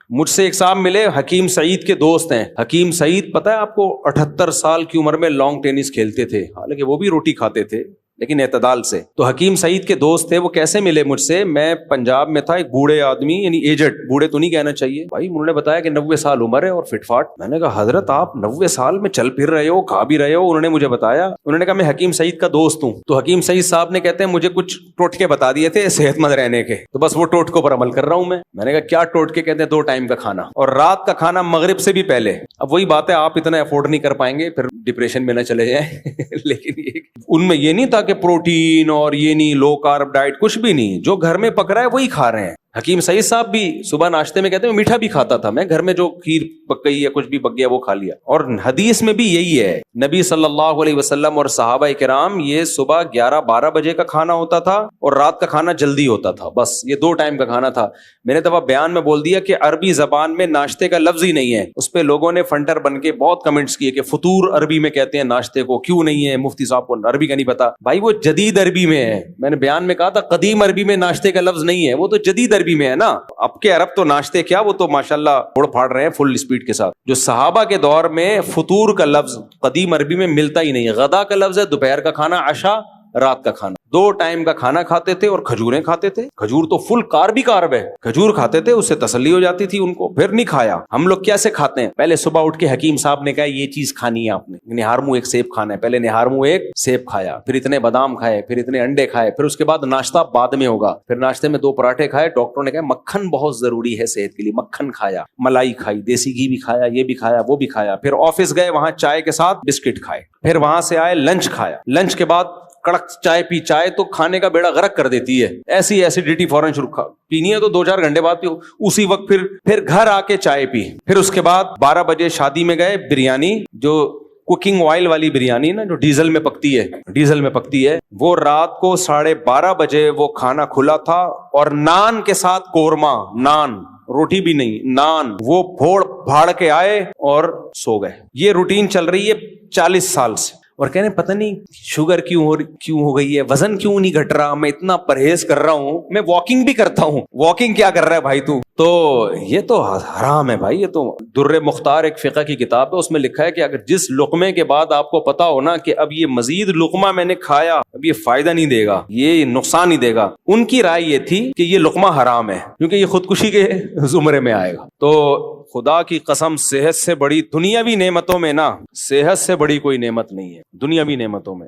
مجھ سے ایک صاحب ملے، حکیم سعید کے دوست ہیں. حکیم سعید پتہ ہے آپ کو 78 سال کی عمر میں لانگ ٹینس کھیلتے تھے، حالانکہ وہ بھی روٹی کھاتے تھے لیکن اعتدال سے. تو حکیم سعید کے دوست تھے. وہ کیسے ملے مجھ سے؟ میں پنجاب میں تھا، ایک بوڑھے آدمی، یعنی ایجڈ، بوڑھے تو نہیں کہنا چاہیے بھائی، انہوں نے بتایا کہ 90 سال عمر ہے اور فٹ فاٹ. میں نے کہا حضرت آپ 90 سال میں چل پھر رہے ہو، کھا بھی رہے ہو؟ انہوں نے مجھے بتایا، انہوں نے کہا میں حکیم سعید کا دوست ہوں. تو حکیم سعید صاحب نے کہتے ہیں مجھے کچھ ٹوٹکے بتا دیے تھے صحت مند رہنے کے، تو بس وہ ٹوٹکوں پر عمل کر رہا ہوں میں. میں نے کہا کیا ٹوٹکے؟ کہتے ہیں 2 ٹائم کا کھانا اور رات کا کھانا مغرب سے بھی پہلے. اب وہی بات ہے، آپ اتنا افورڈ نہیں کر پائیں گے، پھر ڈپریشن میں نہ چلے جائیں لیکن ان میں یہ نہیں تھا کہ پروٹین اور یہ نہیں، لو کارب ڈائٹ، کچھ بھی نہیں. جو گھر میں پک رہا ہے وہی کھا رہے ہیں. حکیم سعید صاحب بھی صبح ناشتے میں کہتے ہیں میں میٹھا بھی کھاتا تھا، میں گھر میں جو کھیر پک گئی ہے کچھ بھی پک گیا وہ کھا لیا. اور حدیث میں بھی یہی ہے، نبی صلی اللہ علیہ وسلم اور صحابہ کرام یہ صبح 11-12 بجے کا کھانا ہوتا تھا اور رات کا کھانا جلدی ہوتا تھا، بس یہ 2 ٹائم کا کھانا تھا. میں نے دفعہ بیان میں بول دیا کہ عربی زبان میں ناشتے کا لفظ ہی نہیں ہے. اس پہ لوگوں نے فنٹر بن کے بہت کمنٹس کیے کہ فطور عربی میں کہتے ہیں ناشتے کو، کیوں نہیں ہے؟ مفتی صاحب کو عربی کا نہیں پتا. بھائی وہ جدید عربی میں ہے، میں نے بیان میں کہا تھا قدیم عربی میں ناشتے کا لفظ نہیں ہے، وہ تو جدید عربی میں ہے نا. اب کے عرب تو ناشتے کیا، وہ تو ماشاءاللہ اڑ پھاڑ رہے ہیں فل اسپیڈ کے ساتھ. جو صحابہ کے دور میں فطور کا لفظ قدیم عربی میں ملتا ہی نہیں ہے. غدا کا لفظ ہے، دوپہر کا کھانا، عشاء، رات کا کھانا. 2 ٹائم کا کھانا کھاتے تھے اور کھجوریں کھاتے تھے. کھجور تو فل کارب ہی کارب ہے، کھجور کھاتے تھے، اس سے تسلی ہو جاتی تھی ان کو. پھر نہیں کھایا. ہم لوگ کیسے کھاتے ہیں؟ پہلے صبح اٹھ کے حکیم صاحب نے کہا یہ چیز کھانی ہے آپ نے، نہار منہ 1 سیب کھانا ہے. پہلے نہار منہ 1 سیب کھایا، پھر اتنے بادام کھائے، پھر اتنے انڈے کھائے، پھر اس کے بعد ناشتہ بعد میں ہوگا. پھر ناشتے میں 2 پراٹھے کھائے. ڈاکٹروں نے کہا مکھن بہت ضروری ہے صحت کے لیے، مکھن کھایا، ملائی کھائی، دیسی گھی بھی کھایا، یہ بھی کھایا، وہ بھی کھایا. پھر آفس گئے، وہاں چائے کے ساتھ بسکٹ کھائے. پھر وہاں سے آئے، لنچ کھایا. لنچ کے بعد کڑک چائے پی. چائے تو کھانے کا بیڑا غرق کر دیتی ہے، ایسی ایسیڈیٹی فوراً شروع پینی ہے تو 2-4 گھنٹے بعد پیو. اسی وقت پھر گھر آ کے چائے پی. پھر اس کے بعد 12 بجے شادی میں گئے، بریانی، جو کوکنگ آئل والی بریانی نا، جو ڈیزل میں پکتی ہے، وہ رات کو 12:30 بجے وہ کھانا کھلا تھا. اور نان کے ساتھ قورمہ، نان، روٹی بھی نہیں، نان، وہ پھوڑ پھاڑ کے آئے اور سو گئے. یہ روٹین چل رہی ہے 40 سال سے. اور کہنے پتہ نہیں شوگر کیوں ہو گئی ہے، وزن کیوں نہیں گھٹ رہا، میں اتنا پرہیز کر رہا ہوں، میں واکنگ بھی کرتا ہوں. واکنگ کیا کر رہا ہے بھائی تو یہ تو حرام ہے بھائی. یہ تو در مختار ایک فقہ کی کتاب ہے، اس میں لکھا ہے کہ اگر جس لقمے کے بعد آپ کو پتا ہو نا کہ اب یہ مزید لقمہ میں نے کھایا، اب یہ فائدہ نہیں دے گا، یہ نقصان ہی دے گا. ان کی رائے یہ تھی کہ یہ لقمہ حرام ہے کیونکہ یہ خودکشی کے زمرے میں آئے گا. تو خدا کی قسم، صحت سے بڑی دنیاوی نعمتوں میں نا، صحت سے بڑی کوئی نعمت نہیں ہے دنیاوی نعمتوں میں.